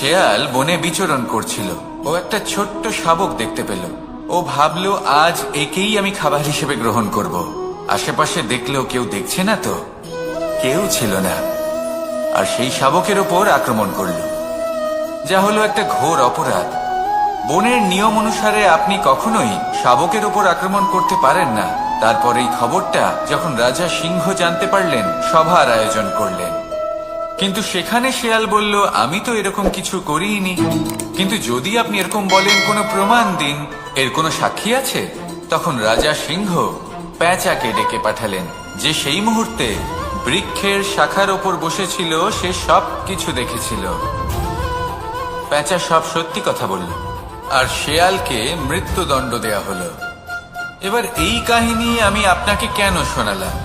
শেয়াল বনে বিচরণ করছিল। ও একটা ছোট্ট শাবক দেখতে পেল। ও ভাবলো, আজ একেই আমি খাবার হিসেবে গ্রহণ করব। আশেপাশে দেখলেও কেউ দেখছে না তো, কেউ ছিল না। আর সেই শাবকের ওপর আক্রমণ করল, যা হলো একটা ঘোর অপরাধ। বনের নিয়ম অনুসারে আপনি কখনোই শাবকের ওপর আক্রমণ করতে পারেন না। তারপর এই খবরটা যখন রাজা সিংহ জানতে পারলেন, সভার আয়োজন করলেন। কিন্তু সেখানে শেয়াল বলল, আমি তো এরকম কিছু করিনি। কিন্তু যদি আপনি এরকম বলেন, কোনো প্রমাণ দিন, এর কোনো সাক্ষী আছে? তখন রাজা সিংহ পেঁচাকে ডেকে পাঠালেন, যে সেই মুহূর্তে বৃক্ষের শাখার ওপর বসেছিল। সে সব কিছু দেখেছিল। পেঁচা সব সত্যি কথা বলল, আর শেয়ালকে মৃত্যুদণ্ড দেয়া হলো। এবার এই কাহিনী আমি আপনাকে কেন শোনালাম?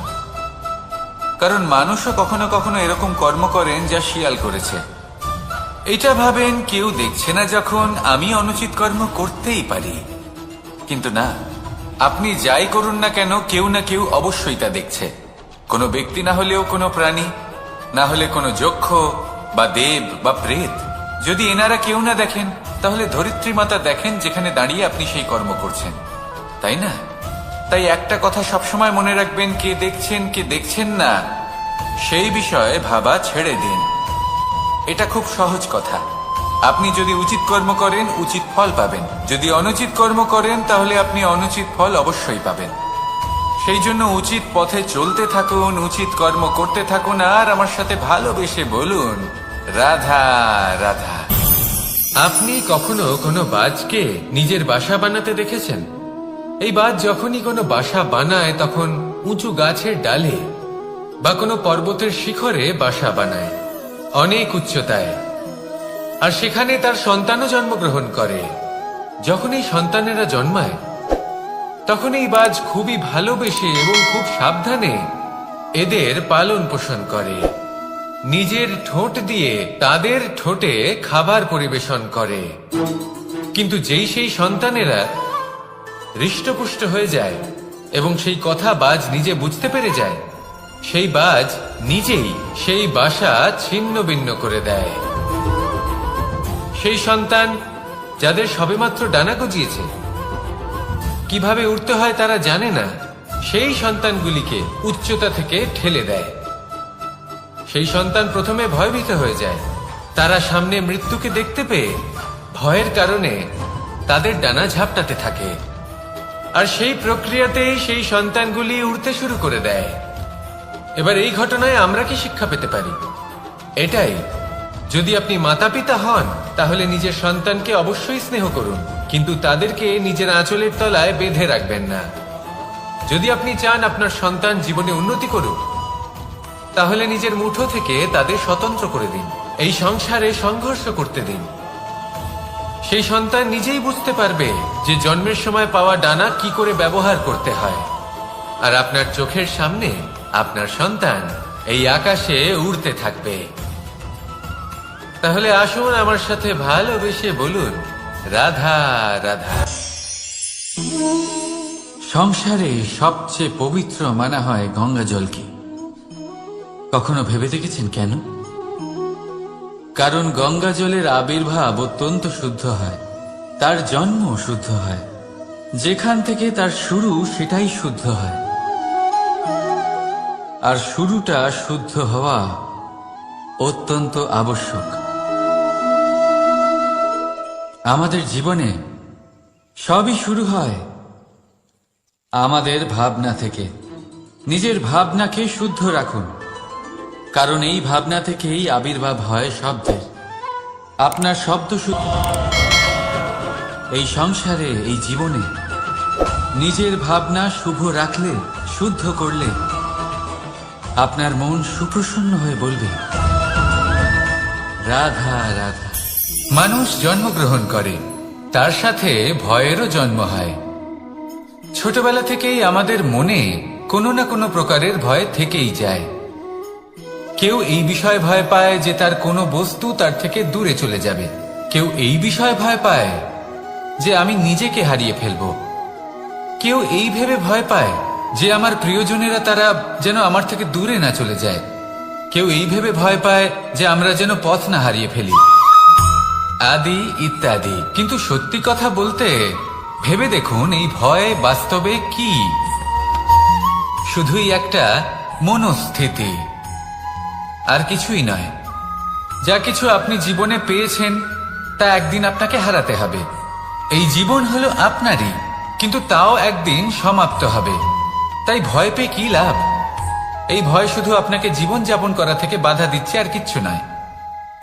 কারণ মানুষও কখনো কখনো এরকম কর্ম করেন যা শিয়াল করেছে। এটা ভাবেন কেউ দেখছে না, যখন আমি অনুচিত কর্ম করতেই পারি। কিন্তু না, আপনি যাই করুন না কেন, কেউ না কেউ অবশ্যই তা দেখছে। কোনো ব্যক্তি না হলেও কোনো প্রাণী, না হলে কোনো যক্ষ বা দেব বা প্রেত। যদি এনারা কেউ না দেখেন, তাহলে ধরিত্রী মাতা দেখেন, যেখানে দাঁড়িয়ে আপনি সেই কর্ম করছেন, তাই না? তাই একটা কথা সবসময় মনে রাখবেন, কে দেখছেন কে দেখছেন না সেই বিষয়ে ভাবা ছেড়ে দিন। এটা খুব সহজ কথা। আপনি যদি উচিত কর্ম করেন, উচিত ফল পাবেন। যদি অনুচিত কর্ম করেন, তাহলে আপনি অনুচিত ফল অবশ্যই পাবেন। সেই জন্য উচিত পথে চলতে থাকুন, উচিত কর্ম করতে থাকুন, আর আমার সাথে ভালোবেসে বলুন, রাধা রাধা। আপনি কখনো কোনো বাজকে নিজের বাসা বানাতে দেখেছেন? এই বাজ যখনই কোনো বাসা বানায়, তখন উঁচু গাছের ডালে বা কোনো পর্বতের শিখরে বাসা বানায়, অনেক উচ্চতায়। আর সেখানে তার সন্তানও জন্মগ্রহণ করে। যখন এই সন্তানেরা জন্মায়, তখন এই বাজ খুবই ভালোবেসে এবং খুব সাবধানে এদের পালন পোষণ করে। নিজের ঠোঁট দিয়ে তাদের ঠোঁটে খাবার পরিবেশন করে। কিন্তু যেই সেই সন্তানেরা হৃষ্টপুষ্ট হয়ে যায় এবং সেই কথা বাজ নিজে বুঝতে পেরে যায়, সেই বাজ নিজেই সেই বাসা ছিন্ন ভিন্ন করে দেয়। সেই সন্তান যাদের সবেমাত্র ডানা গজিয়েছে, কিভাবে উঠতে হয় তারা জানে না, সেই সন্তানগুলিকে উচ্চতা থেকে ঠেলে দেয়। সেই সন্তান প্রথমে ভয়ভীত হয়ে যায়। তারা সামনে মৃত্যুকে দেখতে পেয়ে ভয়ের কারণে তাদের ডানা ঝাপটাতে থাকে। আর সেই প্রক্রিয়াতেই সেই সন্তানগুলি উড়তে শুরু করে দেয়। এবার এই ঘটনায় আমরা কি শিক্ষা পেতে পারি? এটাই, যদি আপনি মাতা পিতা হন, তাহলে নিজের সন্তানকে অবশ্যই স্নেহ করুন, কিন্তু তাদেরকে নিজের আঁচলের তলায় বেঁধে রাখবেন না। যদি আপনি চান আপনার সন্তান জীবনে উন্নতি করুক, তাহলে নিজের মুঠো থেকে তাদের স্বতন্ত্র করে দিন। এই সংসারে সংঘর্ষ করতে দিন। সেই সন্তান নিজেই বুঝতে পারবে যে জন্মের সময় পাওয়া ডানা কি করে ব্যবহার করতে হয়। আর আপনার চোখের সামনে আপনার সন্তান এই আকাশে উড়তে থাকবে। তাহলে আসুন আমার সাথে ভালোবেসে বলুন, রাধা রাধা। সংসারে সবচেয়ে পবিত্র মানা হয় গঙ্গা জলকে। কখনো ভেবে দেখেছেন কেন? কারণ গঙ্গা জলের আবির্ভাব অত্যন্ত শুদ্ধ হয়, তার জন্ম শুদ্ধ হয়, যেখান থেকে তার শুরু সেটাই শুদ্ধ হয়। আর শুরুটা শুদ্ধ হওয়া অত্যন্ত আবশ্যক। আমাদের জীবনে সবই শুরু হয় আমাদের ভাবনা থেকে। নিজের ভাবনাকে শুদ্ধ রাখুন, কারণ এই ভাবনা থেকেই আবির্ভাব হয় শব্দের। আপনার শব্দ শুদ্ধ। এই সংসারে, এই জীবনে নিজের ভাবনা শুভ রাখলে, শুদ্ধ করলে, আপনার মন সুপ্রসন্ন হয়ে বলবে, রাধা রাধা। মানুষ জন্মগ্রহণ করে, তার সাথে ভয়েরও জন্ম হয়। ছোটবেলা থেকেই আমাদের মনে কোনো না কোনো প্রকারের ভয় থেকেই যায়। কেউ এই বিষয়ে ভয় পায় যে তার কোনো বস্তু তার থেকে দূরে চলে যাবে। কেউ এই বিষয়ে ভয় পায় যে আমি নিজেকে হারিয়ে ফেলব। কেউ এই ভেবে ভয় পায় যে আমার প্রিয়জনেরা তারা যেন আমার থেকে দূরে না চলে যায়। কেউ এই ভেবে ভয় পায় যে আমরা যেন পথ না হারিয়ে ফেলি। আদি ইত্যাদি। কিন্তু সত্যি কথা বলতে ভেবে দেখুন, এই ভয় বাস্তবে কি? শুধুই একটা মনস্থিতি, আর কিছুই নয়। যা কিছু আপনি জীবনে পেয়েছেন তা একদিন আপনাকে হারাতে হবে। এই জীবন হলো আপনারই, কিন্তু তাও একদিন সমাপ্ত হবে। তাই ভয় পেয়ে কি লাভ? এই ভয় শুধু আপনাকে জীবন যাপন করা থেকে বাধা দিচ্ছে, আর কিচ্ছু নয়।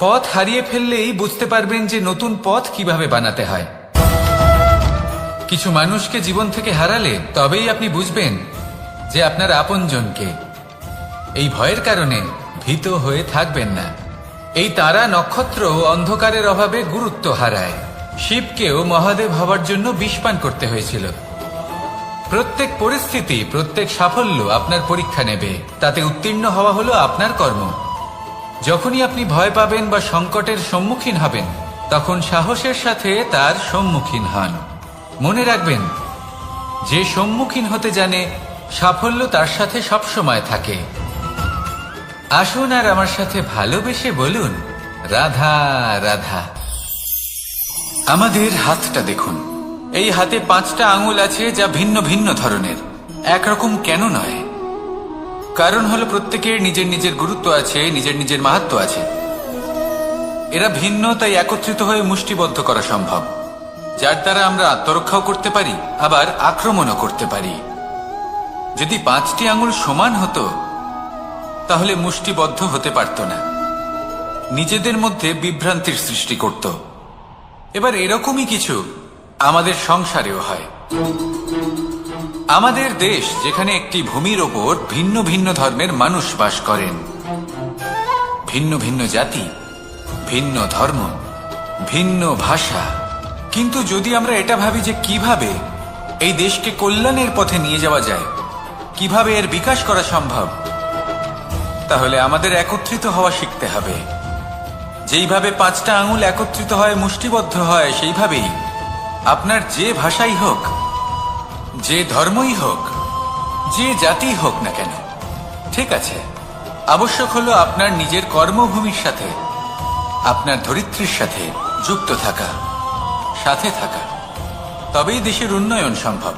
পথ হারিয়ে ফেললেই বুঝতে পারবেন যে নতুন পথ কিভাবে বানাতে হয়। কিছু মানুষকে জীবন থেকে হারালে তবেই আপনি বুঝবেন যে আপনার আপনজনকে। এই ভয়ের কারণে ভীত হয়ে থাকবেন না। এই তারা নক্ষত্র অন্ধকারের অভাবে গুরুত্ব হারায়। শিবকেও মহাদেব হওয়ার জন্য বিষ পান করতে হয়েছিল। প্রত্যেক পরিস্থিতি, প্রত্যেক সাফল্য আপনার পরীক্ষা নেবে। তাতে উত্তীর্ণ হওয়া হলো আপনার কর্ম। যখনই আপনি ভয় পাবেন বা সংকটের সম্মুখীন হবেন, তখন সাহসের সাথে তার সম্মুখীন হন। মনে রাখবেন, যে সম্মুখীন হতে জানে, সাফল্য তার সাথে সবসময় থাকে। আসুন আর আমার সাথে ভালোবেসে বলুন, রাধা রাধা। আমাদের হাতটা দেখুন। এই হাতে 5টা আঙুল আছে, যা ভিন্ন ভিন্ন ধরনের। একরকম কেন নয়? কারণ হলো প্রত্যেকের নিজের নিজের গুরুত্ব আছে, নিজের নিজের মাহাত্ম্য আছে। এরা ভিন্ন, তাই একত্রিত হয়ে মুষ্টিবদ্ধ করা সম্ভব, যার দ্বারা আমরা আত্মরক্ষাও করতে পারি, আবার আক্রমণও করতে পারি। যদি 5টি আঙুল সমান হতো তাহলে মুষ্টিবদ্ধ হতে পারত না, নিজেদের মধ্যে বিভ্রান্তির সৃষ্টি করত। এবার এরকমই কিছু আমাদের সংসারেও হয়। আমাদের দেশ, যেখানে একটি ভূমির ওপর ভিন্ন ভিন্ন ধর্মের মানুষ বাস করেন, ভিন্ন ভিন্ন জাতি, ভিন্ন ধর্ম, ভিন্ন ভাষা। কিন্তু যদি আমরা এটা ভাবি যে কিভাবে এই দেশকে কল্যাণের পথে নিয়ে যাওয়া যায়, কিভাবে এর বিকাশ করা সম্ভব, তাহলে আমাদের একত্রিত হওয়া শিখতে হবে। যেইভাবে 5টা আঙুল একত্রিত হয়, মুষ্টিবদ্ধ হয়, সেইভাবেই আপনার যে ভাষাই হোক, যে ধর্মই হোক, যে জাতি হোক না কেন, ঠিক আছে, আবশ্যক হলো আপনার নিজের কর্মভূমির সাথে, আপনার ধরিত্রীর সাথে যুক্ত থাকা, সাথে থাকা। তবেই দেশের উন্নয়ন সম্ভব।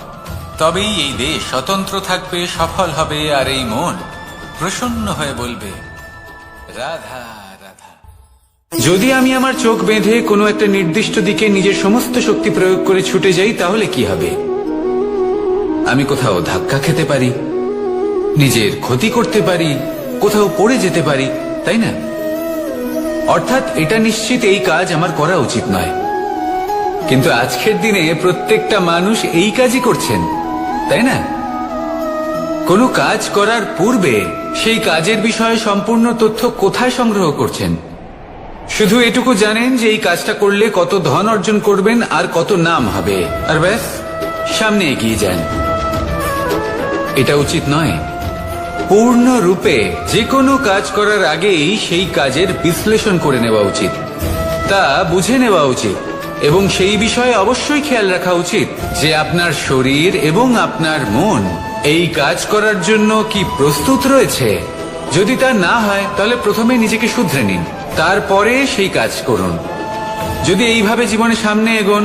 তবেই এই দেশ স্বতন্ত্র থাকবে, সফল হবে, আর এই মন প্রসন্ন হয়ে বলবে, রাধা রাধা। যদি আমি আমার চোখ বেঁধে কোনো একটা নির্দিষ্ট দিকে নিজের সমস্ত শক্তি প্রয়োগ করে ছুটে যাই, তাহলে কি হবে? আমি কোথাও ধাক্কা খেতে পারি, নিজের ক্ষতি করতে পারি, কোথাও পড়ে যেতে পারি, তাই না? অর্থাৎ এটা নিশ্চিত এই কাজ আমার করা উচিত নয়। কিন্তু আজকের দিনে প্রত্যেকটা মানুষ এই কাজই করছেন, তাই না? কোনো কাজ করার পূর্বে সেই কাজের বিষয়ে সম্পূর্ণ তথ্য কোথায় সংগ্রহ করছেন? শুধু এটুকু জানেন যে এই কাজটা করলে কত ধন অর্জন করবেন আর কত নাম হবে, আর ব্যাস সামনে এগিয়ে যান। এটা উচিত নয়। পূর্ণরূপে যে কোনো কাজ করার আগেই সেই কাজের বিশ্লেষণ করে নেওয়া উচিত, তা বুঝে নেওয়া উচিত, এবং সেই বিষয়ে অবশ্যই খেয়াল রাখা উচিত যে আপনার শরীর এবং আপনার মন এই কাজ করার জন্য কি প্রস্তুত রয়েছে। যদি তা না হয়, তাহলে প্রথমে নিজেকে শুধরে নিন, তারপরে সেই কাজ করুন। যদি এইভাবে জীবনে সামনে এগোন,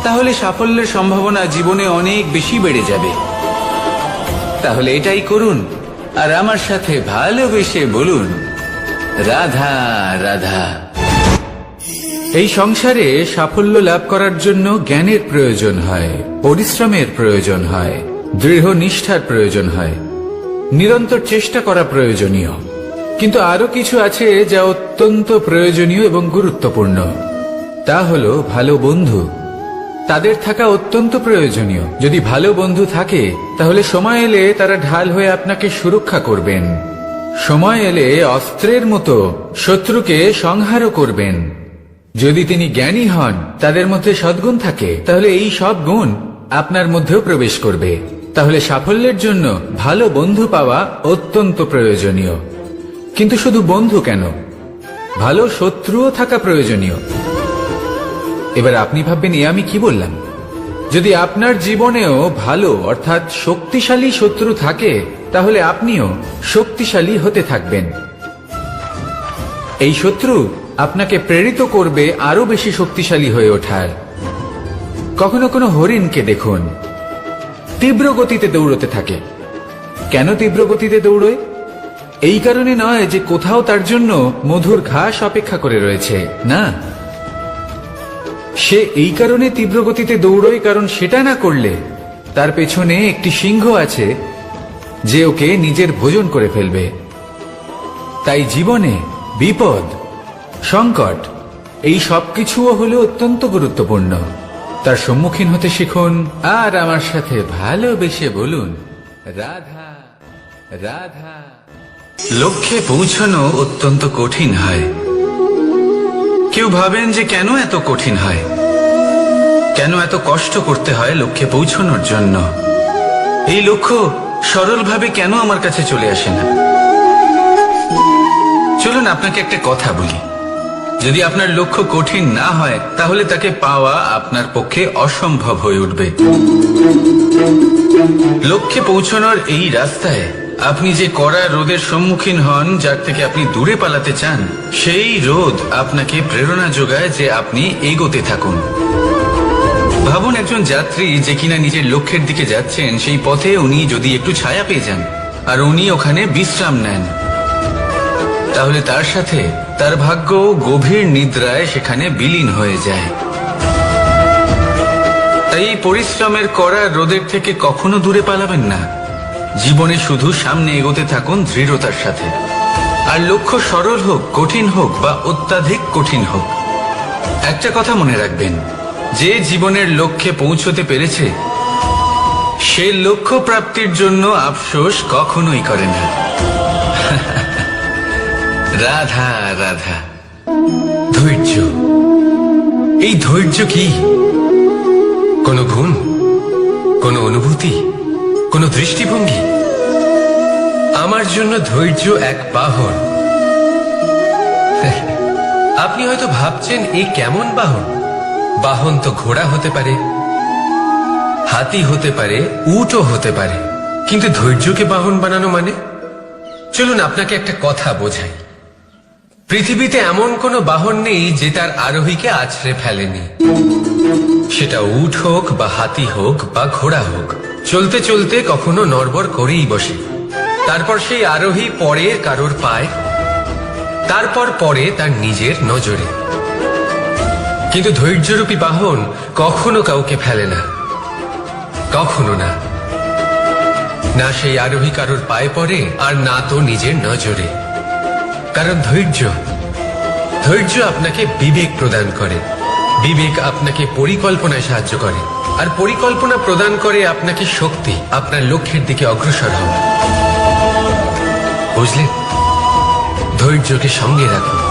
তাহলে সাফল্যের সম্ভাবনা জীবনে অনেক বেশি বেড়ে যাবে। তাহলে এটাই করুন, আর আমার সাথে ভালোবেসে বলুন, রাধা রাধা। এই সংসারে সাফল্য লাভ করার জন্য জ্ঞানের প্রয়োজন হয়, পরিশ্রমের প্রয়োজন হয়, দৃঢ় নিষ্ঠার প্রয়োজন হয়, নিরন্তর চেষ্টা করা প্রয়োজনীয়। কিন্তু আরো কিছু আছে যা অত্যন্ত প্রয়োজনীয় এবং গুরুত্বপূর্ণ। তা হলো ভালো বন্ধু। তাদের থাকা অত্যন্ত প্রয়োজনীয়। যদি ভালো বন্ধু থাকে, তাহলে সময় এলে তারা ঢাল হয়ে আপনাকে সুরক্ষা করবেন। সময় এলে অস্ত্রের মতো শত্রুকে সংহারও করবেন। যদি তিনি জ্ঞানী হন, তাদের মধ্যে সদ্গুণ থাকে, তাহলে এই সব গুণ আপনার মধ্যেও প্রবেশ করবে। তাহলে সাফল্যের জন্য ভালো বন্ধু পাওয়া অত্যন্ত প্রয়োজনীয়। কিন্তু শুধু বন্ধু কেন, ভালো শত্রুও থাকা প্রয়োজনীয়। এবার আপনি ভাববেন, এ আমি কি বললাম? যদি আপনার জীবনেও ভালো অর্থাৎ শক্তিশালী শত্রু থাকে, তাহলে আপনিও শক্তিশালী হতে থাকবেন। এই শত্রু আপনাকে প্রেরিত করবে আরো বেশি শক্তিশালী হয়ে ওঠার। কখনো কোনো হরিণকে দেখুন, তীব্র গতিতে দৌড়তে থাকে। কেন তীব্র গতিতে দৌড়য়? এই কারণে নয় যে কোথাও তার জন্য মধুর ঘাস অপেক্ষা করে রয়েছে, না, সে এই কারণে তীব্র গতিতে দৌড়য় কারণ সেটা না করলে তার পেছনে একটি সিংহ আছে যে ওকে নিজের ভোজন করে ফেলবে। তাই জীবনে বিপদ, সংকট এই সবকিছুও হলো অত্যন্ত গুরুত্বপূর্ণ। তার সম্মুখীন হতে শিখুন আর আমার সাথে ভালোবেসে বলুন, রাধা রাধা। লক্ষ্যে পৌঁছানো অত্যন্ত কঠিন হয়। কেউ ভাবেন যে কেন এত কঠিন হয়, কেন এত কষ্ট করতে হয় লক্ষ্যে পৌঁছানোর জন্য। এই লক্ষ্য সরলভাবে কেন আমার কাছে চলে আসে না? চলুন আপনাকে একটা কথা বলি, যদি আপনার লক্ষ্য কঠিন না হয় তাহলে তাকে পাওয়া আপনার পক্ষে অসম্ভব হয়ে উঠবে। লক্ষ্যে পৌঁছানোর এই রাস্তায় আপনি যে কড়া রোদের সম্মুখীন হন, যার থেকে আপনি দূরে পালাতে চান, সেই রোদ আপনাকে প্রেরণা যোগায় যে আপনি এগোতে থাকুন। ভাবুন একজন যাত্রী যে কিনা নিজের লক্ষ্যের দিকে যাচ্ছেন, সেই পথে উনি যদি একটু ছায়া পেয়ে যান আর উনি ওখানে বিশ্রাম নেন, তাহলে তার সাথে তার ভাগ্য গভীর নিদ্রায় সেখানে বিলীন হয়ে যায়। তাই এই পরিশ্রমের করা রোদের থেকে কখনো দূরে পালাবেন না। জীবনে শুধু সামনে এগোতে থাকুন দৃঢ়তার সাথে। আর লক্ষ্য সরল হোক, কঠিন হোক বা অত্যাধিক কঠিন হোক, একটা কথা মনে রাখবেন, যে জীবনের লক্ষ্যে পৌঁছতে পেরেছে সে লক্ষ্য প্রাপ্তির জন্য আফসোস কখনোই করে না। রাধা রাধা। ধৈর্য, এই ধৈর্য কি কোনো গুণ, কোনো অনুভূতি, কোনো দৃষ্টিভঙ্গি? আমার জন্য ধৈর্য এক বাহন। আপনি হয়তো ভাবছেন এই কেমন বাহন? বাহন তো ঘোড়া হতে পারে, হাতি হতে পারে, উটও হতে পারে, কিন্তু ধৈর্যকে বাহন বানানো মানে? চলুন আপনাকে একটা কথা বোঝাই। পৃথিবীতে এমন কোনো বাহন নেই যে তার আরোহীকে আছড়ে ফেলেনি। সেটা উট হোক বা হাতি হোক বা ঘোড়া হোক, চলতে চলতে কখনো নড়বড় করেই বসে। তারপর সেই আরোহী পরে কারোর পায়, তারপর পরে তার নিজের নজরে। কিন্তু ধৈর্যরূপী বাহন কখনো কাউকে ফেলে না, কখনো না। না সেই আরোহী কারোর পায়ে পড়ে আর না তো নিজের নজরে। কারণ ধৈর্য আপনাকে বিবেক প্রদান করে, বিবেক আপনাকে পরিকল্পনায় সাহায্য করে, আর পরিকল্পনা প্রদান করে আপনাকে শক্তি আপনার লক্ষ্যের দিকে অগ্রসর হওয়া। বুঝলেন? ধৈর্যকে সঙ্গে রাখুন,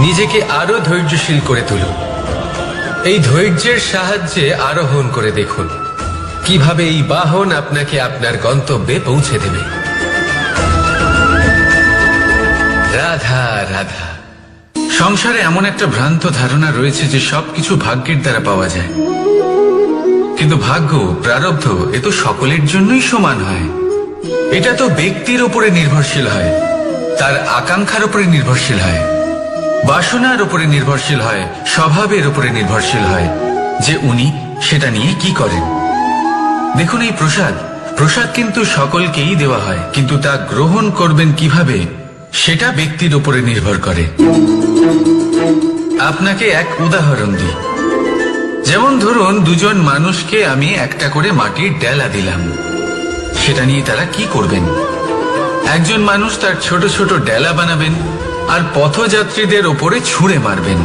নিজেকে আরো ধৈর্যশীল করে তুলুন। এই ধৈর্যের সাহায্যে আরোহণ করে দেখুন কিভাবে এই বাহন আপনাকে আপনার গন্তব্যে পৌঁছে দেবে। রাধা রাধা। সংসারে এমন একটা ভ্রান্ত ধারণা রয়েছে যে সবকিছু ভাগ্যের দ্বারা পাওয়া যায়, কিন্তু ভাগ্য, প্রারব্ধ এ তো সকলের জন্যই সমান হয়। এটা তো ব্যক্তির উপরে নির্ভরশীল হয়, তার আকাঙ্ক্ষার উপরে নির্ভরশীল হয়, বাসনার উপরে নির্ভরশীল হয়, স্বভাবের উপরে নির্ভরশীল হয় যে উনি সেটা নিয়ে কি করেন। দেখুন এই প্রসাদ কিন্তু সকলকেই দেওয়া হয়, কিন্তু তা গ্রহণ করবেন কিভাবে সেটা ব্যক্তির উপরে নির্ভর করে। আপনাকে এক উদাহরণ দিই। যেমন ধরুন দুজন মানুষকে আমি একটা করে মাটির ডেলা দিলাম, সেটা নিয়ে তারা কি করবেন? একজন মানুষ তার ছোট ছোট ডেলা বানাবেন আর পথযাত্রীদের ওপরে ছুঁড়ে মারবেন,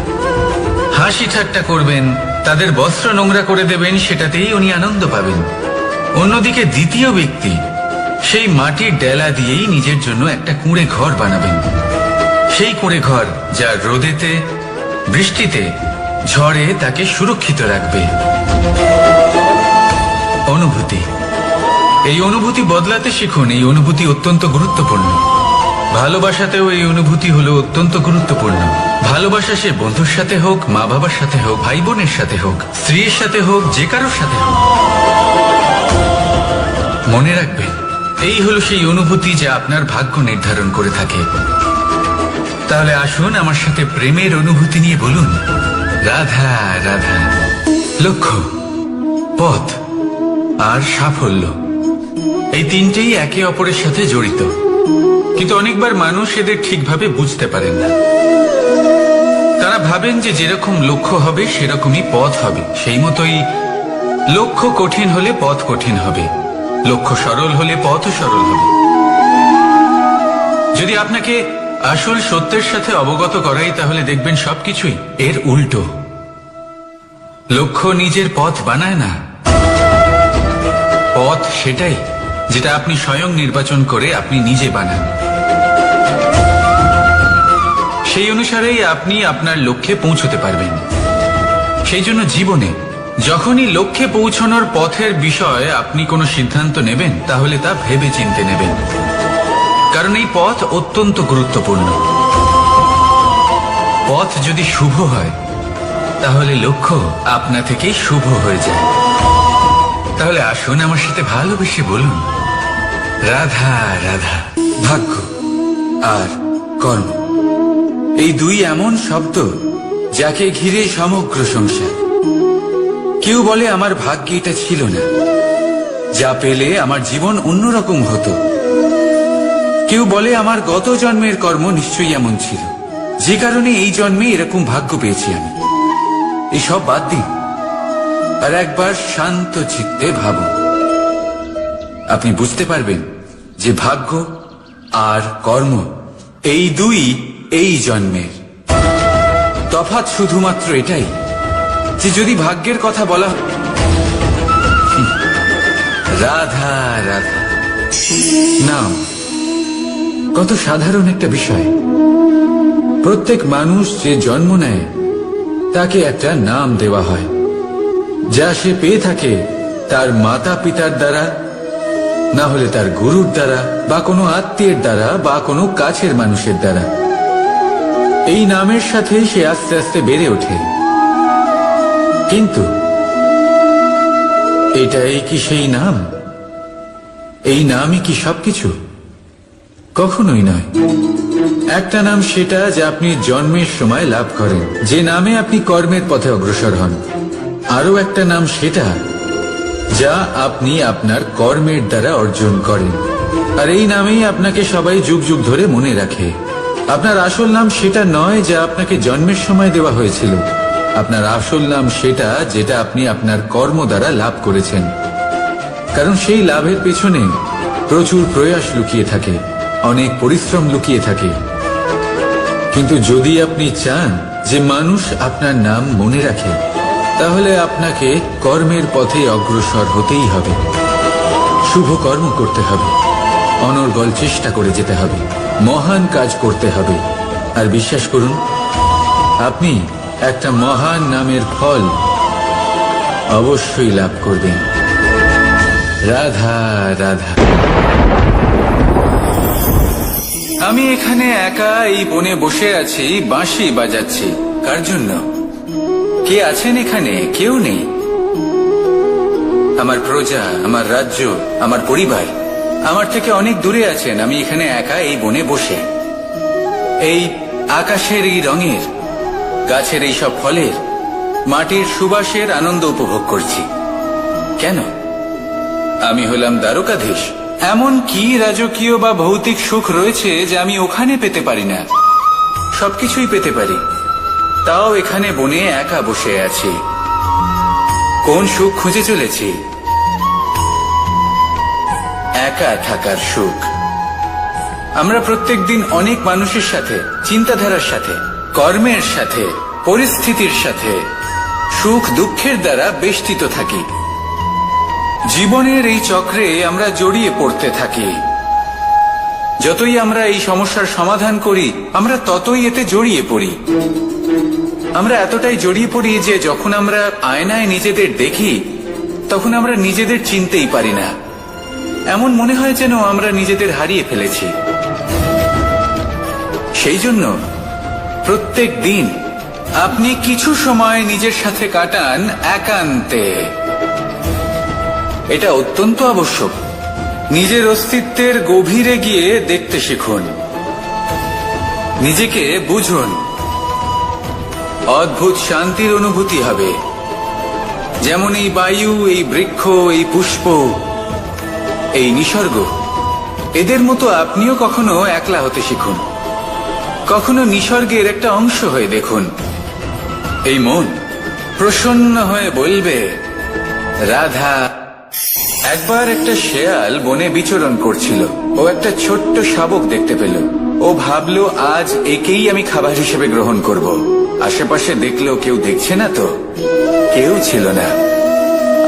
হাসি ঠাট্টা করবেন, তাদের বস্ত্র নোংরা করে দেবেন, সেটাতেই উনি আনন্দ পাবেন। অন্যদিকে দ্বিতীয় ব্যক্তি সেই মাটির ডেলা দিয়েই নিজের জন্য একটা কুঁড়ে ঘর বানাবেন। সেই কুঁড়ে ঘর যা রোদেতে, বৃষ্টিতে, ঝড়ে তাকে সুরক্ষিত রাখবে। অনুভূতি, এই অনুভূতি বদলাতে শিখুন। এই অনুভূতি অত্যন্ত গুরুত্বপূর্ণ। ভালোবাসাতেও এই অনুভূতি হলো অত্যন্ত গুরুত্বপূর্ণ। ভালোবাসা সে বন্ধুর সাথে হোক, মা বাবার সাথে হোক, ভাই বোনের সাথে হোক, স্ত্রীর সাথে হোক, যে কারোর সাথে হোক। মনে রাখবেন, এই হলো সেই অনুভূতি যা আপনার ভাগ্য নির্ধারণ করে থাকে। তাহলে আসুন আমার সাথে প্রেমের অনুভূতি নিয়ে বলুন, রাধা রাধা। লক্ষ্য, পথ আর সাফল্য, এই তিনটেই একে অপরের সাথে জড়িত, কিন্তু অনেকবার মানুষ এদের ঠিকভাবে বুঝতে পারেন না। তারা ভাবেন যে যেরকম লক্ষ্য হবে সেরকমই পথ হবে, সেই মতোই লক্ষ্য কঠিন হলে পথ কঠিন হবে, লক্ষ্য সরল হলে পথও সরল হবে। যদি আপনাকে আসল সত্যের সাথে অবগত করাই, তাহলে দেখবেন সবকিছুই এর উল্টো। লক্ষ্য নিজের পথ বানায় না, পথ সেটাই যেটা আপনি স্বয়ং নির্বাচন করে আপনি নিজে বানান। সেই অনুসারেই আপনি আপনার লক্ষ্যে পৌঁছতে পারবেন। সেই জন্য জীবনে যখনই লক্ষ্যে পৌঁছানোর পথের বিষয়ে আপনি কোনো সিদ্ধান্ত নেবেন, তাহলে তা ভেবে চিন্তে নেবেন, কারণ এই পথ অত্যন্ত গুরুত্বপূর্ণ। পথ যদি শুভ হয়, তাহলে লক্ষ্য আপনা থেকেই শুভ হয়ে যায়। তাহলে আসুন আমার সাথে ভালোবেসে বলুন, রাধা রাধা। ভাগ্য আর কর্ম, এই দুই এমন শব্দ যাকে ঘিরে সমগ্র সংসার। কেউ বলে আমার ভাগ্যে এটা ছিল না, যা পেলে আমার জীবন অন্যরকম হতো। কেউ বলে আমার গত জন্মের কর্ম নিশ্চয়ই এমন ছিল, যে কারণে এই জন্মে এরকম ভাগ্য পেয়েছি আমি। এসব বাদ দিন আর একবার শান্ত চিত্তে ভাবুন। আপনি বুঝতে পারবেন যে ভাগ্য আর কর্ম এই দুই এই জন্মের। তফাৎ শুধুমাত্র এটাই যে যদি ভাগ্যের কথা বলা রাধা রাধা নাম, কত সাধারণ একটা বিষয়। প্রত্যেক মানুষ যে জন্ম নেয় তাকে একটা নাম দেওয়া হয়, যা সে পেয়ে থাকে তার মাতা পিতার দ্বারা, না হলে তার গুরুর দ্বারা, বা কোনো আত্মীয়ের দ্বারা, বা কোনো কাছের মানুষের দ্বারা। এই নামের সাথে সে আস্তে আস্তে বেড়ে ওঠে। কিন্তু এটাই কি সেই নাম? এই নামই কি সবকিছু? কখনোই নয়। একটা নাম সেটা যা আপনি জন্মের সময় লাভ করেন, যে নামে আপনি কর্মের পথে অগ্রসর হন। আরো একটা নাম সেটা যা আপনি আপনার কর্মের দ্বারা অর্জন করেন, আর এই নামেই আপনাকে সবাই যুগ যুগ ধরে মনে রাখে। আপনার আসল নাম সেটা নয় যা আপনাকে জন্মের সময় দেওয়া হয়েছিল। আপনার আসল নাম সেটা যেটা আপনি আপনার কর্ম দ্বারা লাভ করেছেন, কারণ সেই লাভের পেছনে প্রচুর প্রয়াস লুকিয়ে থাকে, অনেক পরিশ্রম লুকিয়ে থাকে। কিন্তু যদি আপনি চান যে মানুষ আপনার নাম মনে রাখে, তাহলে আপনাকে কর্মের পথে অগ্রসর হতেই হবে, শুভ কর্ম করতে হবে, অনর্গল চেষ্টা করে যেতে হবে, মহান কাজ করতে হবে। আর বিশ্বাস করুন, আপনি একটা মহান নামের ফল অবশ্যই লাভ করবেন। রাধা রাধা। আমি এখানে একা এই বনে বসে আছি, বাঁশি বাজাচ্ছি। কার জন্য? কে আছেন এখানে? কেউ নেই। আমার প্রজা, আমার রাজ্য, আমার পরিবার আমার থেকে অনেক দূরে আছেন। আমি এখানে একা এই বনে বসে এই আকাশের এই রঙের, গাছের এই সব ফলের, মাটির সুবাসের আনন্দ উপভোগ করছি। কেন? আমি হলাম দ্বারকাধীশ। এমন কি রাজকীয় বা ভৌতিক সুখ রয়েছে যা আমি ওখানে পেতে পারি না? সবকিছুই পেতে পারি, তাও এখানে বনে একা বসে আছি। কোন সুখ খুঁজে চলেছি? একা থাকার সুখ। আমরা প্রত্যেকদিন অনেক মানুষের সাথে, চিন্তাধারার সাথে, কর্মের সাথে, পরিস্থিতির সাথে, সুখ দুঃখের দ্বারা বেষ্টিত থাকি। জীবনের এই চক্রে আমরা জড়িয়ে পড়তে থাকি। যতই আমরা এই সমস্যার সমাধান করি, আমরা ততই এতে জড়িয়ে পড়ি। আমরা এতটাই জড়িয়ে পড়ি যে যখন আমরা আয়নায় নিজেদের দেখি, তখন আমরা নিজেদের চিনতেই পারি না। এমন মনে হয় যেন আমরা নিজেদের হারিয়ে ফেলেছি। সেই জন্য প্রত্যেক দিন আপনি কিছু সময় নিজের সাথে কাটান একান্তে। এটা অত্যন্ত আবশ্যক। নিজের অস্তিত্বের গভীরে গিয়ে দেখতে শিখুন। নিজেকে বুঝুন, অদ্ভুত শান্তির অনুভূতি হবে। যেমন এই বায়ু, এই বৃক্ষ, এই পুষ্প, এই নিসর্গ, এদের মতো আপনিও কখনো একলা হতে শিখুন। কখনো নিসর্গের একটা অংশ হয়ে দেখুন। এই মন প্রসন্ন হয়ে বলবে, রাধা। একবার একটা শেয়াল বনে বিচরণ করছিল। ও একটা ছোট্ট শাবক দেখতে পেল। ও ভাবলো, আজ একেই আমি খাবার হিসেবে গ্রহণ করব। আশেপাশে দেখলো কেউ দেখছে না তো, কেউ ছিল না।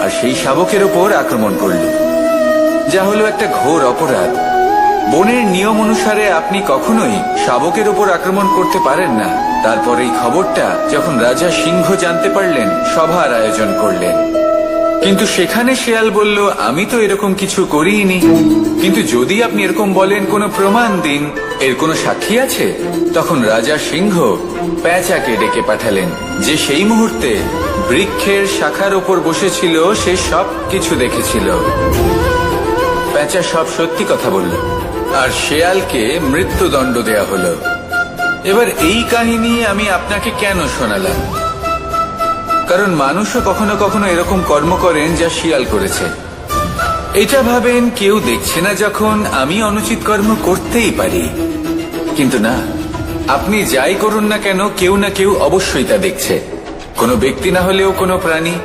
আর সেই শাবকের ওপর আক্রমণ করল, যা হলো একটা ঘোর অপরাধ। বনের নিয়ম অনুসারে আপনি কখনোই শাবকের উপর আক্রমণ করতে পারেন না। তারপর এই খবরটা যখন রাজা সিংহ জানতে পারলেন, সভার আয়োজন করলেন। কিন্তু সেখানে শেয়াল বলল, আমি তো এরকম কিছু করিনি। কিন্তু যদি আপনি এরকম বলেন, কোনো প্রমাণ দিন, এর কোনো সাক্ষী আছে? তখন রাজা সিংহ পেঁচাকে ডেকে পাঠালেন, যে সেই মুহূর্তে বৃক্ষের শাখার ওপর বসেছিল। সে সব কিছু দেখেছিল। পেঁচা সব সত্যি কথা বলল, আর শেয়ালকে মৃত্যুদণ্ড দেয়া হলো। এবার এই কাহিনী আমি আপনাকে কেন শোনালাম? কারণ মানুষও কখনো কখনো এরকম কর্ম করেন যা শিয়াল করেছে। এটা ভাবেন কেউ দেখছে না, যখন আমি অনুচিত কর্ম করতেই পারি। কিন্তু না, আপনি যাই করুন না কেন, কেউ না কেউ অবশ্যই তা দেখছে। কোনো ব্যক্তি না হলেও কোনো প্রাণী,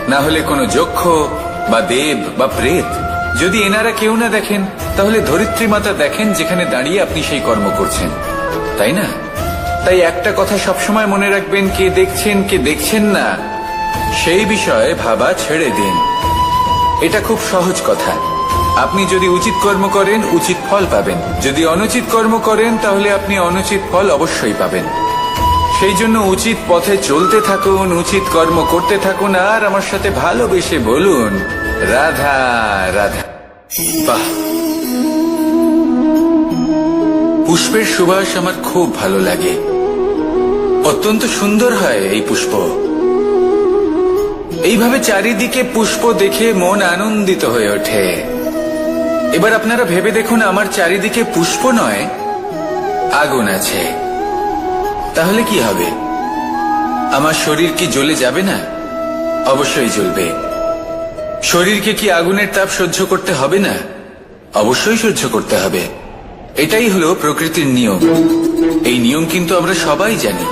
না হলে কোনো যক্ষ বা দেব বা প্রেত। যদি এনারা কেউ না দেখেন, তাহলে ধরিত্রী মাতা দেখেন, যেখানে দাঁড়িয়ে আপনি সেই কর্ম করছেন, তাই না? তাই একটা কথা সবসময় মনে রাখবেন, কে দেখছেন কে দেখছেন না সেই বিষয়ে ভাবা ছেড়ে দিন। এটা খুব সহজ কথা। আপনি যদি উচিত কর্ম করেন, উচিত ফল পাবেন। যদি অনুচিত কর্ম করেন, তাহলে আপনি অনুচিত ফল অবশ্যই পাবেন। সেই জন্য উচিত পথে চলতে থাকুন, উচিত কর্ম করতে থাকুন, আর আমার সাথে ভালোবেসে বলুন, রাধা রাধা। বাহ, পুষ্পের সুবাস আমার খুব ভালো লাগে। অত্যন্ত সুন্দর হয় এই পুষ্প। এইভাবে চারিদিকে পুষ্প দেখে মন আনন্দিত হয়ে ওঠে। এবার আপনারা ভেবে দেখুন, আমার চারিদিকে পুষ্প নয়, আগুন আছে। তাহলে কি হবে? আমার শরীর কি জ্বলে যাবে না? অবশ্যই জ্বলবে। শরীরকে কি আগুনের তাপ সহ্য করতে হবে না? অবশ্যই সহ্য করতে হবে। এটাই হলো প্রকৃতির নিয়ম। এই নিয়ম কিন্তু আমরা সবাই জানি,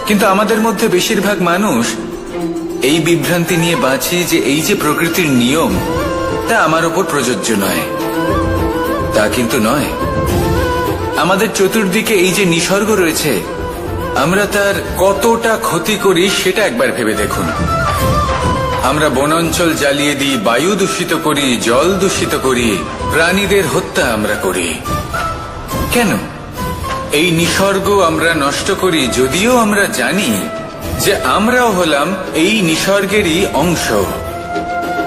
কিন্তু আমাদের মধ্যে বেশিরভাগ মানুষ এই বিভ্রান্তি নিয়ে বাঁচি যে এই যে প্রকৃতির নিয়ম, তা আমার উপর প্রযোজ্য নয়। তা কিন্তু নয়। আমাদের চতুর্দিকে এই যে নিসর্গ রয়েছে, আমরা তার কতটা ক্ষতি করি সেটা একবার ভেবে দেখুন। আমরা বনাঞ্চল জ্বালিয়ে দিই, বায়ু দূষিত করি, জল দূষিত করি, প্রাণীদের হত্যা আমরা করি। কেন? এই নিসর্গ আমরা নষ্ট করি, যদিও আমরা জানি যে আমরাও হলাম এই নিসর্গেরই অংশ।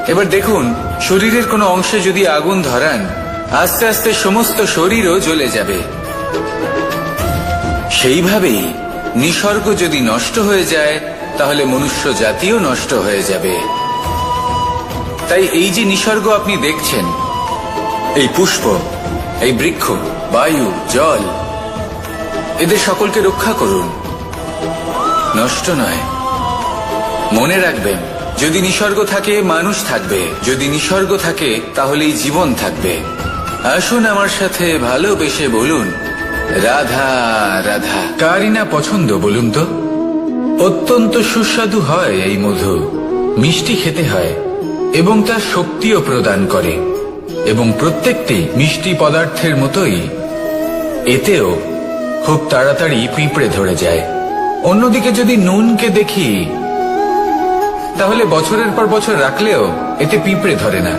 এবার দেখুন, শরীরের কোনো অংশে যদি আগুন ধরান, আস্তে আস্তে সমস্ত শরীরও জ্বলে যাবে। সেইভাবেই নিসর্গ যদি নষ্ট হয়ে যায়, তাহলে মনুষ্য জাতিও নষ্ট হয়ে যাবে। তাই এই যে নিসর্গ আপনি দেখছেন, এই পুষ্প, এই বৃক্ষ, বায়ু, জল, এদের সকলকে রক্ষা করুন, নষ্ট নয়। মনে রাখবেন, যদি নিসর্গ থাকে, মানুষ থাকবে। যদি নিসর্গ থাকে, তাহলেই জীবন থাকবে। আসুন আমার সাথে ভালোবেসে বলুন, রাধা রাধা। কারই না পছন্দ বলুন তো? অত্যন্ত সুস্বাদু হয় এই মধু, মিষ্টি খেতে হয় এবং তা শক্তিও প্রদান করে। এবং প্রত্যেকটি মিষ্টি পদার্থের মতোই এতেও খুব তাড়াতাড়ি পিঁপড়ে ধরে যায়। অন্যদিকে যদি নুনকে দেখি, তাহলে বছরের পর বছর রাখলেও এতে পিঁপড়ে ধরে না।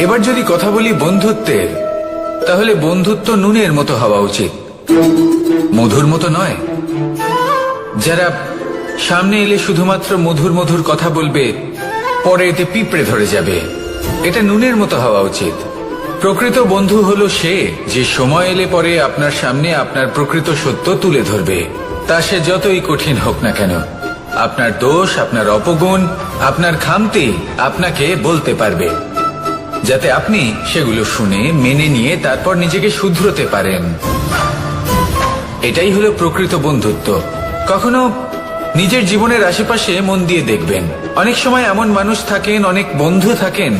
এবার যদি কথা বলি বন্ধুত্বের, তাহলে বন্ধুত্ব নুনের মতো হওয়া উচিত, মধুর মতো নয়। যারা সামনে এলে শুধুমাত্র মধুর মধুর কথা বলবে, পরে এতে পিঁপড়ে ধরে যাবে, এটা নুনের মতো হওয়া উচিত। প্রকৃত বন্ধু হলো সে, যে সময় এলে পরে আপনার সামনে আপনার প্রকৃত সত্য তুলে ধরবে, তা সে যতই কঠিন হোক না কেন। আপনার দোষ, আপনার অপগুণ, আপনার খামতি আপনাকে বলতে পারবে, যাতে আপনি সেগুলো শুনে মেনে নিয়ে তারপর নিজেকে শুধরোতে পারেন। এটাই হলো প্রকৃত বন্ধুত্ব। কখনো নিজের জীবনের আশেপাশে মন দিয়ে দেখবেন, অনেক সময় এমন মানুষ থাকেন, অনেক বন্ধু থাকেন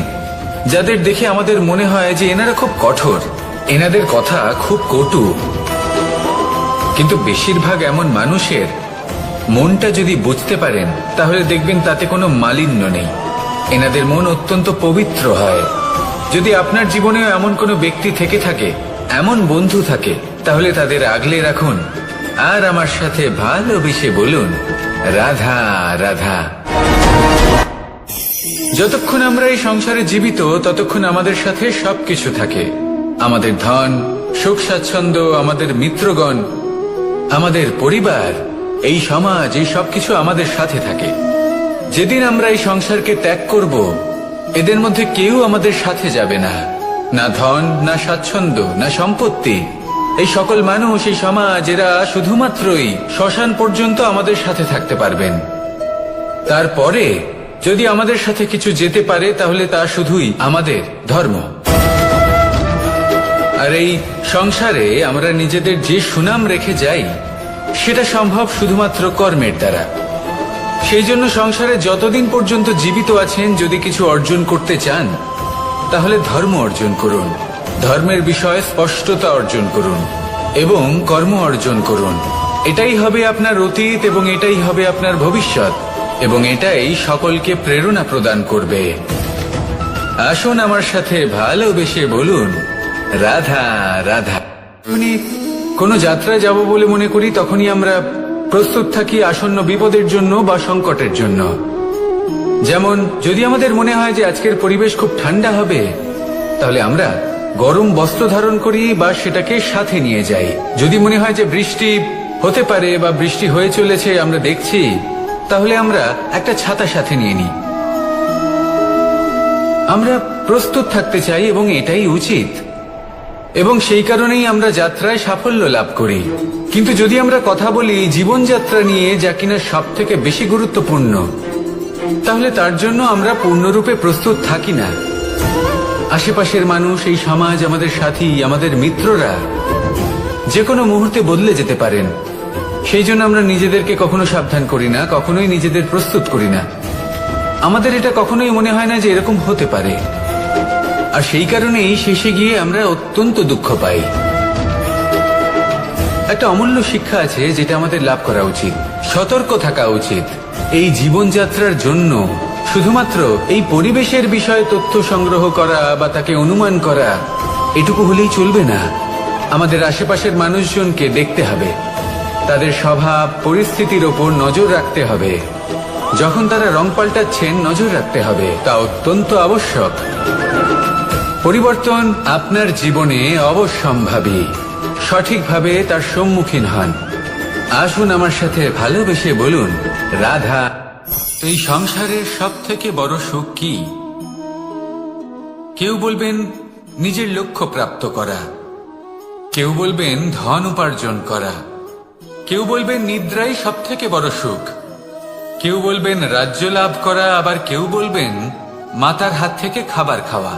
যাদের দেখে আমাদের মনে হয় যে এনারা খুব কঠোর, এনাদের কথা খুব কটু। কিন্তু বেশিরভাগ এমন মানুষের মনটা যদি বুঝতে পারেন তাহলে দেখবেন তাতে কোনো মালিন্য নেই, এনাদের মন অত্যন্ত পবিত্র হয়। যদি আপনার জীবনেও এমন কোনো ব্যক্তি থেকে থাকে, এমন বন্ধু থাকে, তাহলে তাদের আগলে রাখুন আর আমার সাথে ভালোবেসে বলুন, রাধা রাধা। যতক্ষণ আমরা এই সংসারে জীবিত ততক্ষণ আমাদের সাথে সবকিছু থাকে, আমাদের ধন, সুখ স্বাচ্ছন্দ্য, আমাদের মিত্রগণ, আমাদের পরিবার, এই সমাজ, এই সবকিছু আমাদের সাথে থাকে। যেদিন আমরা এই সংসারকে ত্যাগ করব, এদের মধ্যে কেউ আমাদের সাথে যাবে না, না ধন, না স্বাচ্ছন্দ্য, না সম্পত্তি। এই সকল মানুষ, এই সমাজ, এরা শুধুমাত্রই শ্মশান পর্যন্ত আমাদের সাথে থাকতে পারবেন। তারপরে যদি আমাদের সাথে কিছু যেতে পারে তাহলে তা শুধুই আমাদের ধর্ম। আর এই সংসারে আমরা নিজেদের যে সুনাম রেখে যাই সেটা সম্ভব শুধুমাত্র কর্মের দ্বারা। সেই জন্য সংসারে যতদিন পর্যন্ত জীবিত আছেন, যদি কিছু অর্জন করতে চান তাহলে ধর্ম অর্জন করুন, ধর্মের বিষয়ে স্পষ্টতা অর্জন করুন এবং কর্ম অর্জন করুন। এটাই হবে আপনার অতীত এবং এটাই হবে আপনার ভবিষ্যৎ, এবং এটাই সকলকে প্রেরণা প্রদান করবে। আসুন আমার সাথে ভালোবেসে বলুন, রাধা রাধা। কোনো যাত্রায় যাব বলে মনে করি তখনই আমরা প্রস্তুত থাকি আসন্ন বিপদের জন্য বা সংকটের জন্য। যেমন যদি আমাদের মনে হয় যে আজকের পরিবেশ খুব ঠান্ডা হবে, তাহলে আমরা গরম বস্ত্র ধারণ করি বা সেটাকে সাথে নিয়ে যাই। যদি মনে হয় যে বৃষ্টি হতে পারে বা বৃষ্টি হয়ে চলেছে, আমরা দেখছি, তাহলে আমরা একটা ছাতা সাথে নিয়ে নিই। আমরা প্রস্তুত থাকতে চাই এবং এটাই উচিত, এবং সেই কারণেই আমরা যাত্রায় সাফল্য লাভ করি। কিন্তু যদি আমরা কথা বলি জীবনযাত্রা নিয়ে, যা কিনা সব থেকে বেশি গুরুত্বপূর্ণ, তাহলে তার জন্য আমরা পূর্ণরূপে প্রস্তুত থাকি না। আশেপাশের মানুষ, এই সমাজ, আমাদের সাথী, আমাদের মিত্ররা যে কোনো মুহূর্তে বদলে যেতে পারেন। সেই জন্য আমরা নিজেদেরকে কখনো সাবধান করি না, কখনোই নিজেদের প্রস্তুত করি না। আমাদের এটা কখনোই মনে হয় না যে এরকম হতে পারে, আর সেই কারণেই শেষে গিয়ে আমরা অত্যন্ত দুঃখ পাই। একটা অমূল্য শিক্ষা আছে যেটা আমাদের লাভ করা উচিত, সতর্ক থাকা উচিত। এই জীবনযাত্রার জন্য শুধুমাত্র এই পরিবেশের বিষয়ে তথ্য সংগ্রহ করা বা তাকে অনুমান করা, এটুকু হলেই চলবে না। আমাদের আশেপাশের মানুষজনকে দেখতে হবে, তাদের স্বভাব, পরিস্থিতির ওপর নজর রাখতে হবে। যখন তারা রং পাল্টাচ্ছেন নজর রাখতে হবে, তা অত্যন্ত আবশ্যক। পরিবর্তন আপনার জীবনে অবশ্যম্ভাবী, সঠিকভাবে তার সম্মুখীন হন। আসুন আমার সাথে ভালোবেসে বলুন, রাধা। এই সংসারের সব থেকে বড় সুখ কি? কেউ বলবেন নিজের লক্ষ্য প্রাপ্ত করা, কেউ বলবেন ধন উপার্জন করা, কেউ বলবেন নিদ্রাই সব থেকে বড় সুখ, কেউ বলবেন রাজ্য লাভ করা, আবার কেউ বলবেন মাতার হাত থেকে খাবার খাওয়া,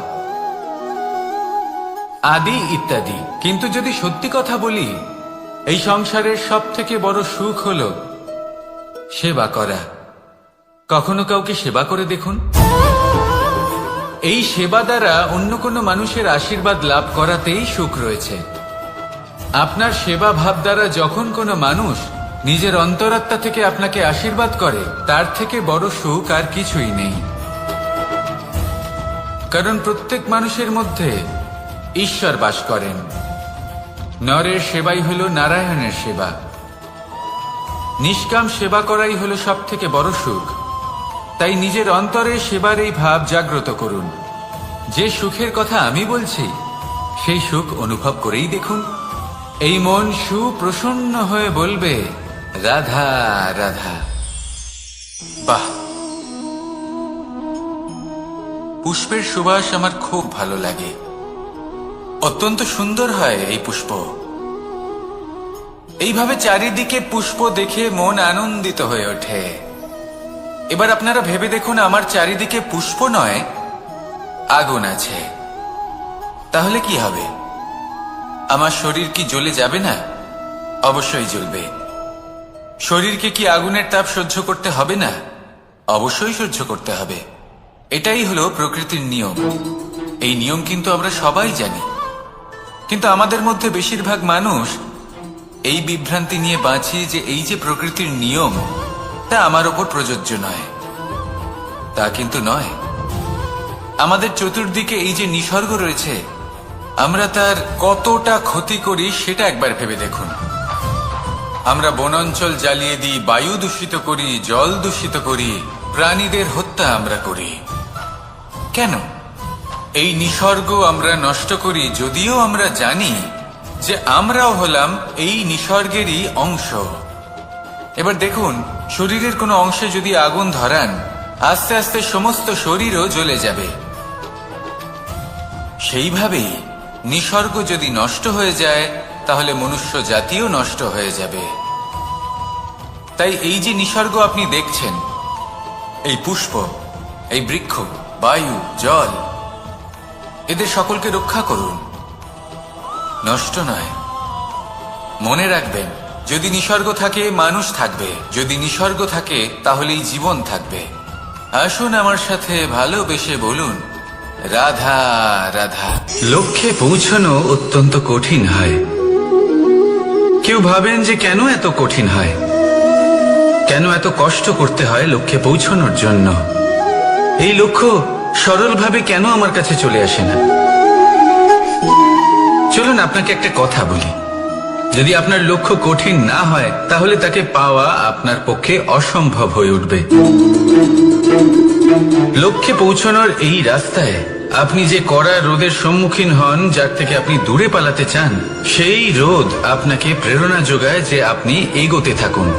আদি ইত্যাদি। কিন্তু যদি সত্যি কথা বলি, এই সংসারের সব থেকে বড় সুখ হল সেবা করা। কখনো কাউকে সেবা করে দেখুন। এই সেবা দ্বারা অন্য কোনো মানুষের আশীর্বাদ লাভ করাতেই সুখ রয়েছে। আপনার সেবা ভাব দ্বারা যখন কোনো মানুষ নিজের অন্তরাত্মা থেকে আপনাকে আশীর্বাদ করে, তার থেকে বড় সুখ আর কিছুই নেই। কারণ প্রত্যেক মানুষের মধ্যে ঈশ্বর বাস করেন। নরের সেবাই হল নারায়ণের সেবা। নিষ্কাম সেবা করাই হল সব থেকে বড় সুখ। তাই নিজের অন্তরে সেবার এই ভাব জাগ্রত করুন। যে সুখের কথা আমি বলছি, সেই সুখ অনুভব করেই দেখুন। এই মন সুপ্রসন্ন হয়ে বলবে, রাধা রাধা। বাহ, পুষ্পের সুবাস আমার খুব ভালো লাগে। অত্যন্ত সুন্দর হয় এই পুষ্প। এইভাবে চারিদিকে পুষ্প দেখে মন আনন্দিত হয়ে ওঠে। এবার আপনারা ভেবে দেখুন, আমার চারিদিকে পুষ্প নয়, আগুন আছে। তাহলে কি হবে? আমার শরীর কি জ্বলে যাবে না? অবশ্যই জ্বলবে। শরীরকে কি আগুনের তাপ সহ্য করতে হবে না? অবশ্যই সহ্য করতে হবে। এটাই হলো প্রকৃতির নিয়ম। এই নিয়ম কিন্তু আমরা সবাই জানি, কিন্তু আমাদের মধ্যে বেশিরভাগ মানুষ এই বিভ্রান্তি নিয়ে বাঁচি যে এই যে প্রকৃতির নিয়ম তা আমার ওপর প্রযোজ্য নয়। তা কিন্তু নয়। আমাদের চতুর্দিকে এই যে নিসর্গ রয়েছে, আমরা তার কতটা ক্ষতি করি সেটা একবার ভেবে দেখুন। আমরা বনাঞ্চল জ্বালিয়ে দিই, বায়ু দূষিত করি, জল দূষিত করি, প্রাণীদের হত্যা আমরা করি। কেন? এই নিসর্গ আমরা নষ্ট করি, যদিও আমরা জানি যে আমরাও হলাম এই নিসর্গেরই অংশ। এবার দেখুন, শরীরের কোনো অংশে যদি আগুন ধরান, আস্তে আস্তে সমস্ত শরীরও জ্বলে যাবে। সেইভাবেই নিসর্গ যদি নষ্ট হয়ে যায়, তাহলে মনুষ্য জাতিও নষ্ট হয়ে যাবে। তাই এই যে নিসর্গ আপনি দেখছেন, এই পুষ্প, এই বৃক্ষ, বায়ু, জল, এদের সকলকে রক্ষা করুন, নষ্ট নয়। মনে রাখবেন, যদি নিসর্গ থাকে মানুষ থাকবে, যদি নিসর্গ থাকে তাহলেই জীবন থাকবে। আসুন আমার সাথে ভালোবেসে বলুন, রাধা রাধা। লক্ষ্যে পৌঁছানো অত্যন্ত কঠিন হয়। কেউ ভাবেন যে কেন এত কঠিন হয়, কেন এত কষ্ট করতে হয় লক্ষ্যে পৌঁছানোর জন্য। এই লক্ষ্য সরলভাবে কেন আমার কাছে চলে আসে না? চলুন আপনাকে একটা কথা বলি, যদি আপনার লক্ষ্য কঠিন না হয় তাহলে তাকে পাওয়া আপনার পক্ষে অসম্ভব হয়ে উঠবে। লক্ষ্যে পৌঁছানোর এই রাস্তায় আপনি যে কড়া রোদের সম্মুখীন হন, যার থেকে আপনি দূরে পালাতে চান, সেই রোদ আপনাকে প্রেরণা যোগায় যে আপনি এগোতে থাকুন।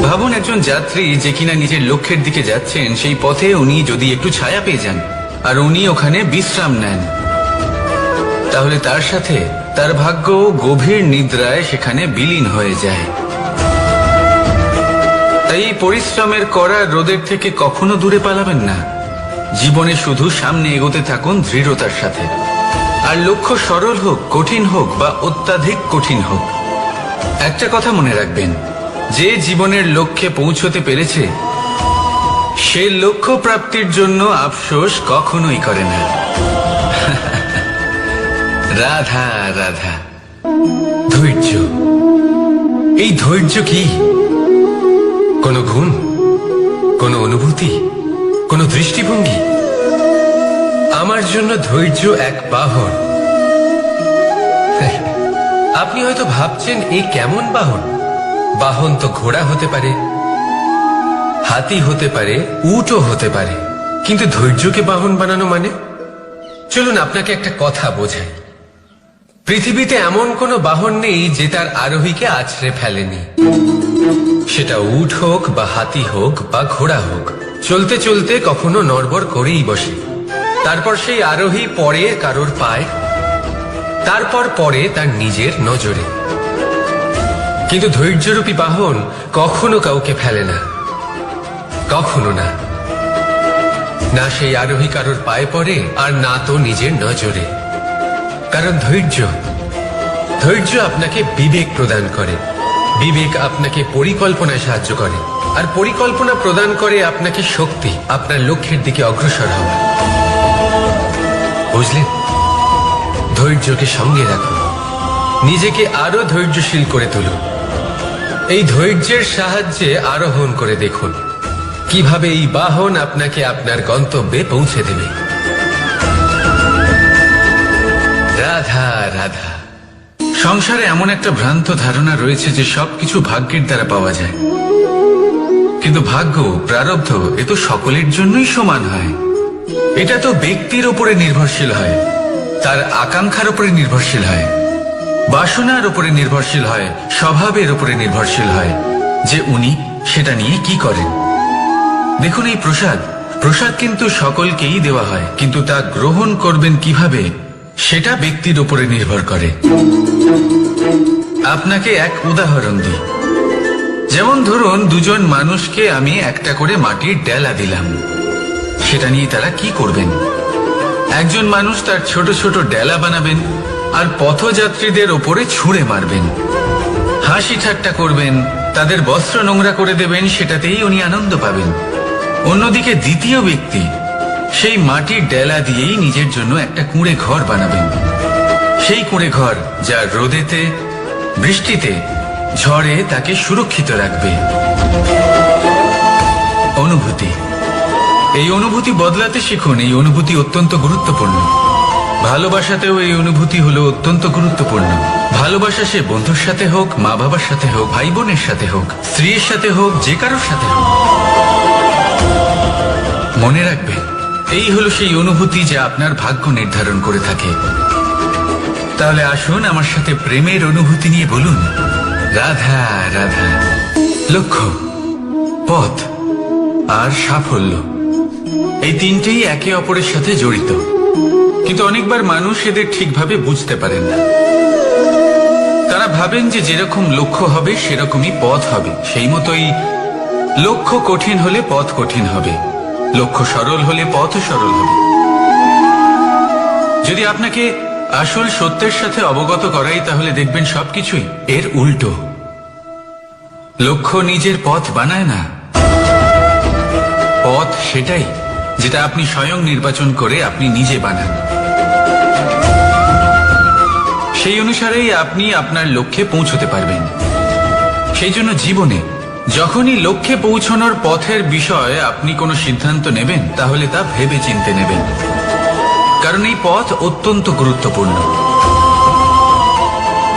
ভাবুন, একজন যাত্রী যে কিনা নিজের লক্ষ্যের দিকে যাচ্ছেন, সেই পথে উনি যদি একটু ছায়া পেয়ে যান আর উনি ওখানে বিশ্রাম নেন, তাহলে তার সাথে তার ভাগ্য গভীর নিদ্রায় সেখানে বিলীন হয়ে যায়। তাই এই পরিশ্রমের করা রোদের থেকে কখনো দূরে পালাবেন না। জীবনে শুধু সামনে এগোতে থাকুন দৃঢ়তার সাথে। আর লক্ষ্য সরল হোক, কঠিন হোক বা অত্যাধিক কঠিন হোক, একটা কথা মনে রাখবেন, যে জীবনের লক্ষ্যে পৌঁছতে পেরেছে সে লক্ষ্য প্রাপ্তির জন্য আফসোস কখনোই করে না। রাধা রাধা। ধৈর্য, এই ধৈর্য কি কোনো গুণ, কোনো অনুভূতি, কোনো দৃষ্টিভঙ্গি? আমার জন্য ধৈর্য এক বাহন। আপনি হয়তো ভাবছেন, এই কেমন বাহন? বাহন তো ঘোড়া হতে পারে, হাতি হতে পারে, উটও হতে পারে, কিন্তু ধৈর্যকে বাহন বানানো মানে? চলুন আপনাকে একটা কথা বোঝাই। পৃথিবীতে এমন কোনো বাহন নেই যে তার আরোহীকে আছড়ে ফেলেনি। সেটা উট হোক বা হাতি হোক বা ঘোড়া হোক, চলতে চলতে কখনো নড়বড় করেই বসে। তারপর সেই আরোহী পড়ে কারোর পায়, তারপর পড়ে তার নিজের নজরে। কিন্তু ধৈর্যরূপী বাহন কখনো কাউকে ফেলে না, কখনো না। না সেই আরোহী কারোর পায়ে পড়ে, আর না তো নিজের নজরে। কারণ ধৈর্য আপনাকে বিবেক প্রদান করে, বিবেক আপনাকে পরিকল্পনায় সাহায্য করে, আর পরিকল্পনা প্রদান করে আপনাকে শক্তি, আপনার লক্ষ্যের দিকে অগ্রসর হওয়া। বুঝলেন? ধৈর্যকে সঙ্গে রাখুন, নিজেকে আরো ধৈর্যশীল করে তুলুন। এই ধৈর্যের সাহায্যে আরোহণ করে দেখুন কিভাবে এই বাহন আপনাকে আপনার গন্তব্যে পৌঁছে দেবে। রাধা রাধা। সংসারে এমন একটা ভ্রান্ত ধারণা রয়েছে যে সবকিছু ভাগ্যের দ্বারা পাওয়া যায়, কিন্তু ভাগ্য, প্রারব্ধ এ তো সকলের জন্যই সমান হয়। এটা তো ব্যক্তির উপরে নির্ভরশীল হয়, তার আকাঙ্ক্ষার উপরে নির্ভরশীল হয়, বাসনার উপরে নির্ভরশীল হয়, স্বভাবের উপরে নির্ভরশীল হয় যে উনি সেটা নিয়ে কি করেন। দেখুন, এই প্রসাদ কিন্তু সকলকেই দেওয়া হয়, কিন্তু তা গ্রহণ করবেন কিভাবে সেটা ব্যক্তির উপরে নির্ভর করে। আপনাকে এক উদাহরণ দিই। যেমন ধরুন, দুজন মানুষকে আমি একটা করে মাটির ডেলা দিলাম, সেটা নিয়ে তারা কি করবেন? একজন মানুষ তার ছোট ছোট ডেলা বানাবেন আর পথযাত্রীদের ওপরে ছুঁড়ে মারবেন। হাসি ঠাট্টা করবেন, তাদের বস্ত্র নোংরা করে দেবেন, সেটাতেই উনি আনন্দ পাবেন। অন্যদিকে দ্বিতীয় ব্যক্তি সেই মাটির ডেলা দিয়েই নিজের জন্য একটা কুঁড়ে ঘর বানাবেন। সেই কুঁড়ে ঘর যা রোদেতে, বৃষ্টিতে, ঝড়ে তাকে সুরক্ষিত রাখবে। অনুভূতি, এই অনুভূতি বদলাতে শিখুন। এই অনুভূতি অত্যন্ত গুরুত্বপূর্ণ। ভালোবাসাতেও এই অনুভূতি হলো অত্যন্ত গুরুত্বপূর্ণ। ভালোবাসা সে বন্ধুর সাথে হোক, মা বাবার সাথে হোক, ভাই বোনের সাথে হোক, স্ত্রীর সাথে হোক, যে কারোর সাথে হোক, মনে রাখবেন এই হলো সেই অনুভূতি যা আপনার ভাগ্য নির্ধারণ করে থাকে। তাহলে আসুন আমার সাথে প্রেমের অনুভূতি নিয়ে বলুন, রাধা রাধা। লক্ষ্য, পথ আর সাফল্য, এই তিনটেই একে অপরের সাথে জড়িত, কিন্তু অনেকবার মানুষ এদের ঠিকভাবে বুঝতে পারেন না। তারা ভাবেন যে যেরকম লক্ষ্য হবে সেরকমই পথ হবে। সেই মতোই লক্ষ্য কঠিন হলে পথ কঠিন হবে, লক্ষ্য সরল হলে পথও সরল হবে। যদি আপনাকে আসল সত্যের সাথে অবগত করাই, তাহলে দেখবেন সবকিছুই এর উল্টো। লক্ষ্য নিজের পথ বানায় না, পথ সেটাই যেটা আপনি স্বয়ং নির্বাচন করে আপনি নিজে বানান। সেই অনুসারেই আপনি আপনার লক্ষ্যে পৌঁছতে পারবেন। সেই জন্য জীবনে যখনই লক্ষ্যে পৌঁছানোর পথের বিষয়ে আপনি কোনো সিদ্ধান্ত নেবেন, তাহলে তা ভেবে চিন্তে নেবেন, কারণ এই পথ অত্যন্ত গুরুত্বপূর্ণ।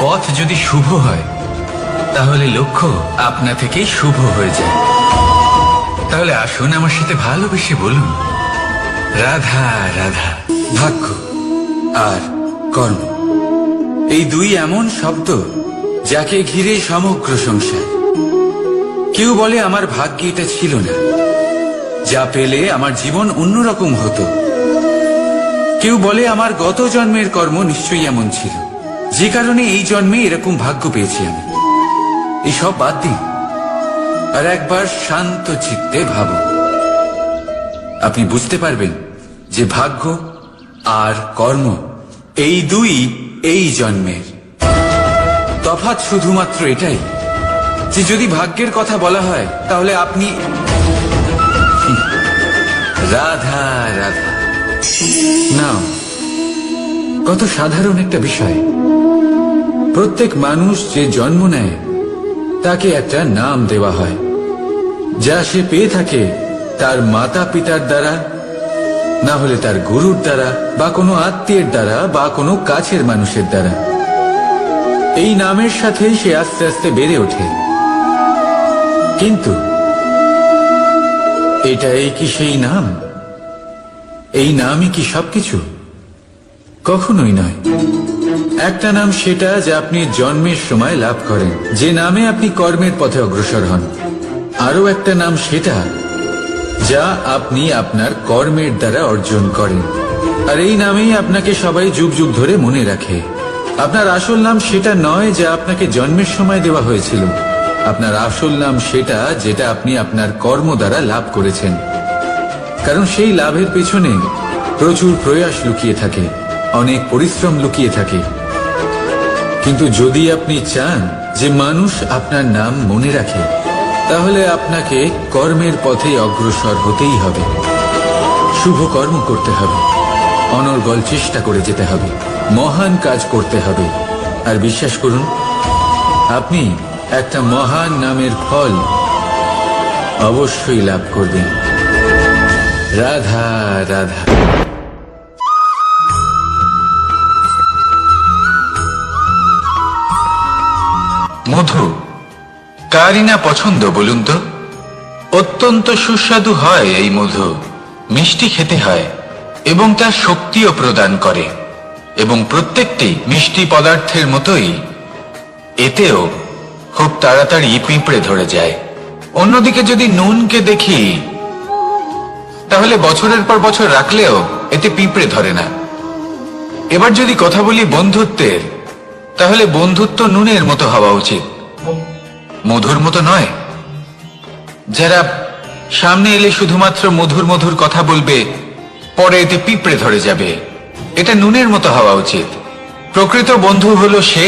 পথ যদি শুভ হয়, তাহলে লক্ষ্য আপনা থেকেই শুভ হয়ে যায়। তাহলে আসুন আমার সাথে ভালোবেসে বলুন, রাধা রাধা। ভাগ্য আর কর্ম, এই দুই এমন শব্দ যাকে ঘিরে সমগ্র সংসার। কেউ বলে আমার ভাগ্যে এটা ছিল না, যা পেলে আমার জীবন অন্যরকম হতো। কেউ বলে আমার গত জন্মের কর্ম নিশ্চয়ই এমন ছিল, যে কারণে এই জন্মে এরকম ভাগ্য পেয়েছি আমি। এসব বাদ দিন আর একবার শান্ত চিত্তে ভাবুন। আপনি বুঝতে পারবেন যে ভাগ্য আর কর্ম এই দুই এই জন্মের। তফাৎ শুধুমাত্র এটাই যে যদি ভাগ্যের কথা বলা হয়, তাহলে আপনি রাধা রাধা। নাম কত সাধারণ একটা বিষয়। প্রত্যেক মানুষ যে জন্ম নেয় তাকে একটা নাম দেওয়া হয়, যা সে পেয়ে থাকে তার মাতা পিতার দ্বারা, না হলে তার গুরুর দ্বারা, বা কোনো আত্মীয়ের দ্বারা, বা কোনো কাছের মানুষের দ্বারা। এই নামের সাথেই সে আস্তে আস্তে বেড়ে ওঠে। কিন্তু এটাই কি সেই নাম? এই নামই কি সবকিছু? কখনোই নয়। একটা নাম সেটা যা আপনি জন্মের সময় লাভ করেন, যে নামে আপনি কর্মের পথে অগ্রসর হন। আরো একটা নাম সেটা যা আপনি আপনার কর্মের দ্বারা অর্জন করেন, আর এই নামেই আপনাকে সবাই যুগ যুগ ধরে মনে রাখে। আপনার আসল নাম সেটা নয় যা আপনাকে জন্মের সময় দেওয়া হয়েছিল। আপনার আসল নাম সেটা যেটা আপনি আপনার কর্ম দ্বারা লাভ করেছেন, কারণ সেই লাভের পেছনে প্রচুর প্রয়াস লুকিয়ে থাকে, অনেক পরিশ্রম লুকিয়ে থাকে। কিন্তু যদি আপনি চান যে মানুষ আপনার নাম মনে রাখে, তাহলে আপনাকে কর্মের পথে অগ্রসর হতেই হবে। শুভ কর্ম করতে হবে, অনর্গল চেষ্টা করে যেতে হবে, মহান কাজ করতে হবে। আর বিশ্বাস করুন, আপনি একটা মহান নামের ফল অবশ্যই লাভ করবেন। রাধা রাধা। মধু কারই না পছন্দ বলুন তো? অত্যন্ত সুস্বাদু হয় এই মধু, মিষ্টি খেতে হয় এবং তা শক্তিও প্রদান করে। এবং প্রত্যেকটি মিষ্টি পদার্থের মতোই এতেও খুব তাড়াতাড়ি পিঁপড়ে ধরে যায়। অন্যদিকে যদি নুনকে দেখি, তাহলে বছরের পর বছর রাখলেও এতে পিঁপড়ে ধরে না। এবার যদি কথা বলি বন্ধুত্বের, তাহলে বন্ধুত্ব নুনের মতো হওয়া উচিত, মধুর মতো নয়। যারা সামনে এলে শুধুমাত্র মধুর মধুর কথা বলবে, পরে এতে পিঁপড়ে ধরে যাবে, এটা নুনের মতো হওয়া উচিত। প্রকৃত বন্ধু হলো সে